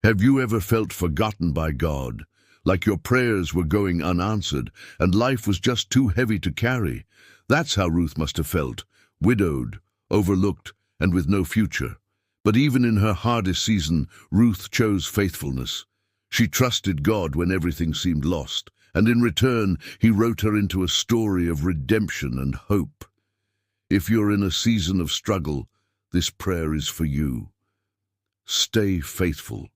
Have you ever felt forgotten by God, like your prayers were going unanswered and life was just too heavy to carry? That's how Ruth must have felt, widowed, overlooked, and with no future. But even in her hardest season, Ruth chose faithfulness. She trusted God when everything seemed lost, and in return, He wrote her into a story of redemption and hope. If you're in a season of struggle, this prayer is for you. Stay faithful.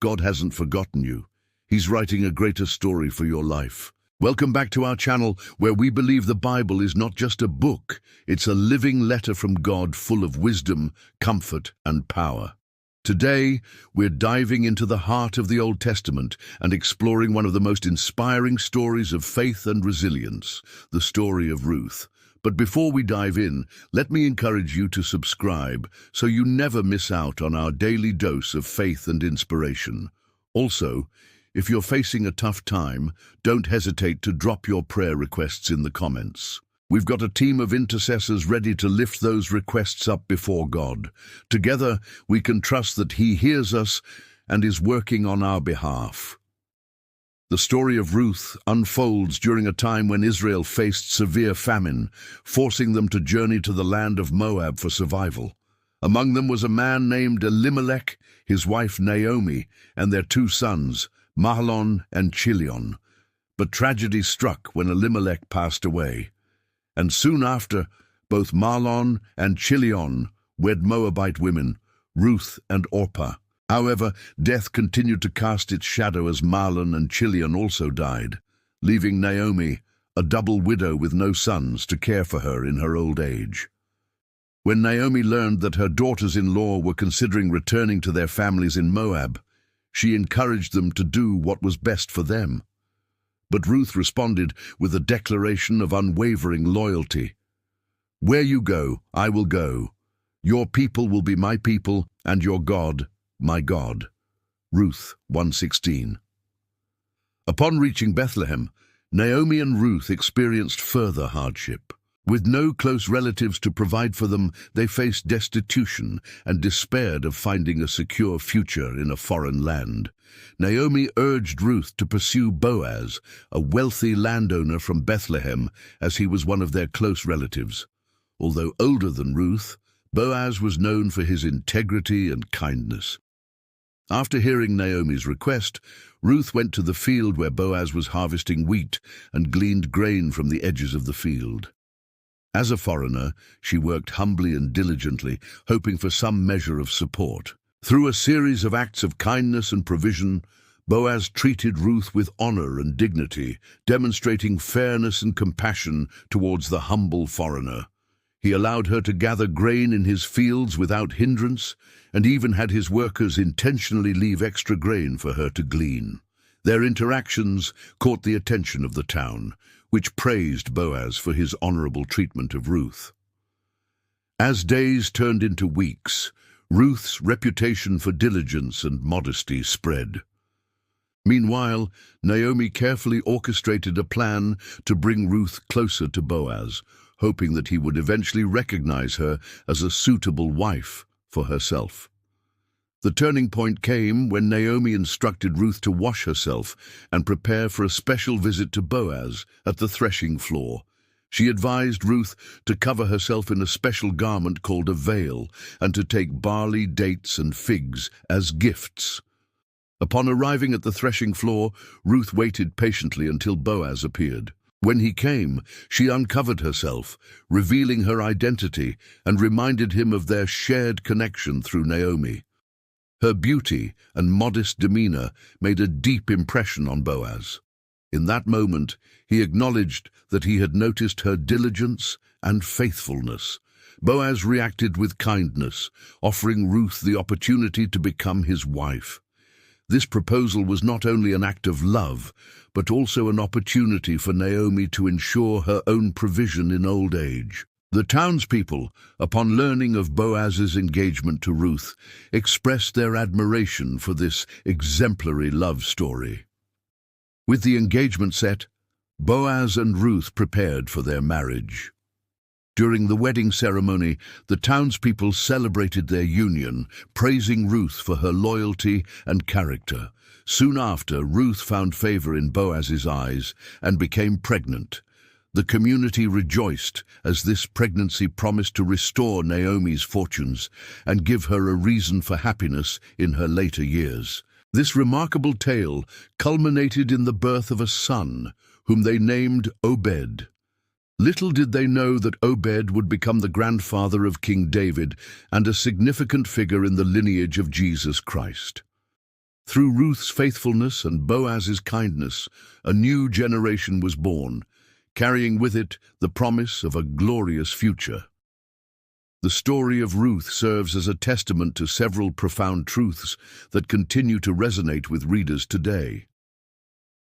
God hasn't forgotten you. He's writing a greater story for your life. Welcome back to our channel, where we believe the Bible is not just a book, it's a living letter from God full of wisdom, comfort, and power. Today, we're diving into the heart of the Old Testament and exploring one of the most inspiring stories of faith and resilience, the story of Ruth. But before we dive in, let me encourage you to subscribe so you never miss out on our daily dose of faith and inspiration. Also, if you're facing a tough time, don't hesitate to drop your prayer requests in the comments. We've got a team of intercessors ready to lift those requests up before God. Together, we can trust that He hears us and is working on our behalf. The story of Ruth unfolds during a time when Israel faced severe famine, forcing them to journey to the land of Moab for survival. Among them was a man named Elimelech, his wife Naomi, and their two sons, Mahlon and Chilion. But tragedy struck when Elimelech passed away. And soon after, both Mahlon and Chilion wed Moabite women, Ruth and Orpah. However, death continued to cast its shadow as Mahlon and Chilion also died, leaving Naomi, a double widow with no sons, to care for her in her old age. When Naomi learned that her daughters-in-law were considering returning to their families in Moab, she encouraged them to do what was best for them. But Ruth responded with a declaration of unwavering loyalty. "Where you go, I will go. Your people will be my people, and your God, my God." Ruth 1:16. Upon reaching Bethlehem, Naomi and Ruth experienced further hardship. With no close relatives to provide for them, they faced destitution and despaired of finding a secure future in a foreign land. Naomi urged Ruth to pursue Boaz, a wealthy landowner from Bethlehem, as he was one of their close relatives. Although older than Ruth, Boaz was known for his integrity and kindness. After hearing Naomi's request, Ruth went to the field where Boaz was harvesting wheat and gleaned grain from the edges of the field. As a foreigner, she worked humbly and diligently, hoping for some measure of support. Through a series of acts of kindness and provision, Boaz treated Ruth with honor and dignity, demonstrating fairness and compassion towards the humble foreigner. He allowed her to gather grain in his fields without hindrance, and even had his workers intentionally leave extra grain for her to glean. Their interactions caught the attention of the town, which praised Boaz for his honorable treatment of Ruth. As days turned into weeks, Ruth's reputation for diligence and modesty spread. Meanwhile, Naomi carefully orchestrated a plan to bring Ruth closer to Boaz, hoping that he would eventually recognize her as a suitable wife for herself. The turning point came when Naomi instructed Ruth to wash herself and prepare for a special visit to Boaz at the threshing floor. She advised Ruth to cover herself in a special garment called a veil and to take barley, dates, and figs as gifts. Upon arriving at the threshing floor, Ruth waited patiently until Boaz appeared. When he came, she uncovered herself, revealing her identity, and reminded him of their shared connection through Naomi. Her beauty and modest demeanor made a deep impression on Boaz. In that moment, he acknowledged that he had noticed her diligence and faithfulness. Boaz reacted with kindness, offering Ruth the opportunity to become his wife. This proposal was not only an act of love, but also an opportunity for Naomi to ensure her own provision in old age. The townspeople, upon learning of Boaz's engagement to Ruth, expressed their admiration for this exemplary love story. With the engagement set, Boaz and Ruth prepared for their marriage. During the wedding ceremony, the townspeople celebrated their union, praising Ruth for her loyalty and character. Soon after, Ruth found favor in Boaz's eyes and became pregnant. The community rejoiced as this pregnancy promised to restore Naomi's fortunes and give her a reason for happiness in her later years. This remarkable tale culminated in the birth of a son, whom they named Obed. Little did they know that Obed would become the grandfather of King David and a significant figure in the lineage of Jesus Christ. Through Ruth's faithfulness and Boaz's kindness, a new generation was born, carrying with it the promise of a glorious future. The story of Ruth serves as a testament to several profound truths that continue to resonate with readers today.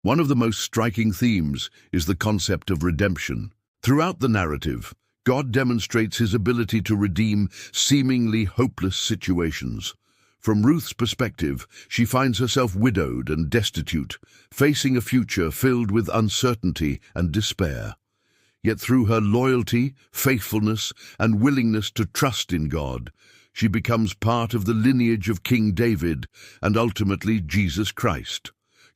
One of the most striking themes is the concept of redemption. Throughout the narrative, God demonstrates his ability to redeem seemingly hopeless situations. From Ruth's perspective, she finds herself widowed and destitute, facing a future filled with uncertainty and despair. Yet through her loyalty, faithfulness, and willingness to trust in God, she becomes part of the lineage of King David and ultimately Jesus Christ.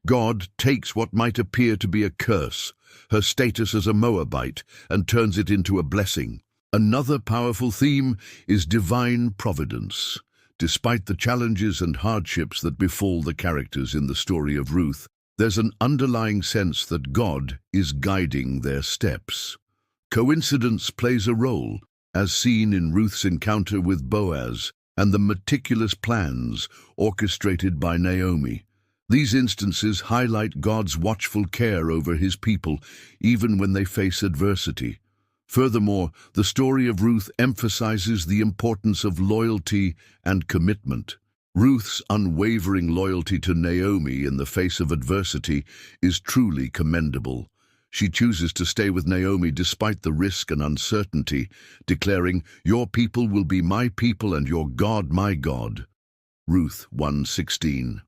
God takes what might appear to be a curse, her status as a Moabite, and turns it into a blessing. Another powerful theme is divine providence. Despite the challenges and hardships that befall the characters in the story of Ruth, there's an underlying sense that God is guiding their steps. Coincidence plays a role, as seen in Ruth's encounter with Boaz and the meticulous plans orchestrated by Naomi. These instances highlight God's watchful care over his people, even when they face adversity. Furthermore, the story of Ruth emphasizes the importance of loyalty and commitment. Ruth's unwavering loyalty to Naomi in the face of adversity is truly commendable. She chooses to stay with Naomi despite the risk and uncertainty, declaring, "Your people will be my people and your God my God." Ruth 1:16.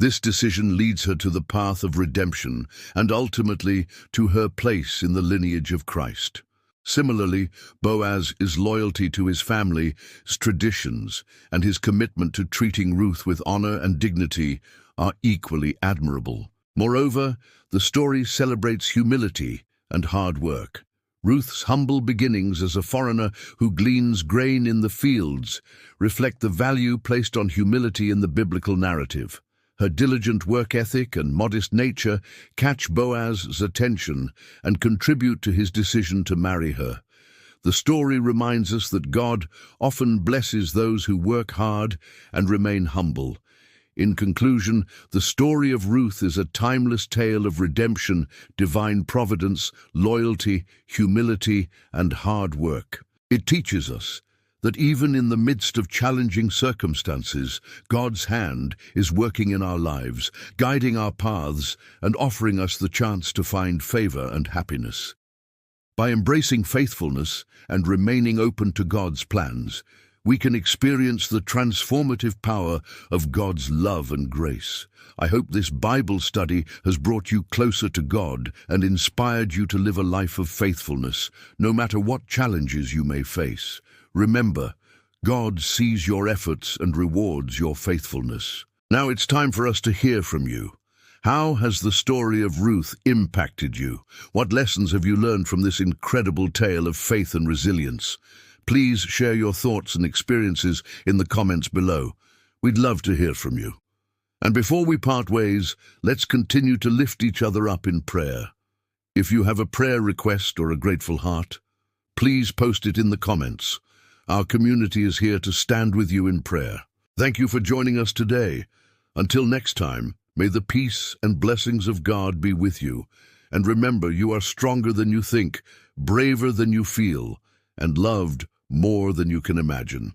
This decision leads her to the path of redemption and ultimately to her place in the lineage of Christ. Similarly, Boaz's loyalty to his family's traditions and his commitment to treating Ruth with honor and dignity are equally admirable. Moreover, the story celebrates humility and hard work. Ruth's humble beginnings as a foreigner who gleans grain in the fields reflect the value placed on humility in the biblical narrative. Her diligent work ethic and modest nature catch Boaz's attention and contribute to his decision to marry her. The story reminds us that God often blesses those who work hard and remain humble. In conclusion, the story of Ruth is a timeless tale of redemption, divine providence, loyalty, humility, and hard work. It teaches us that even in the midst of challenging circumstances, God's hand is working in our lives, guiding our paths and offering us the chance to find favor and happiness. By embracing faithfulness and remaining open to God's plans, we can experience the transformative power of God's love and grace. I hope this Bible study has brought you closer to God and inspired you to live a life of faithfulness, no matter what challenges you may face. Remember, God sees your efforts and rewards your faithfulness. Now it's time for us to hear from you. How has the story of Ruth impacted you? What lessons have you learned from this incredible tale of faith and resilience? Please share your thoughts and experiences in the comments below. We'd love to hear from you. And before we part ways, let's continue to lift each other up in prayer. If you have a prayer request or a grateful heart, please post it in the comments. Our community is here to stand with you in prayer. Thank you for joining us today. Until next time, may the peace and blessings of God be with you. And remember, you are stronger than you think, braver than you feel, and loved more than you can imagine.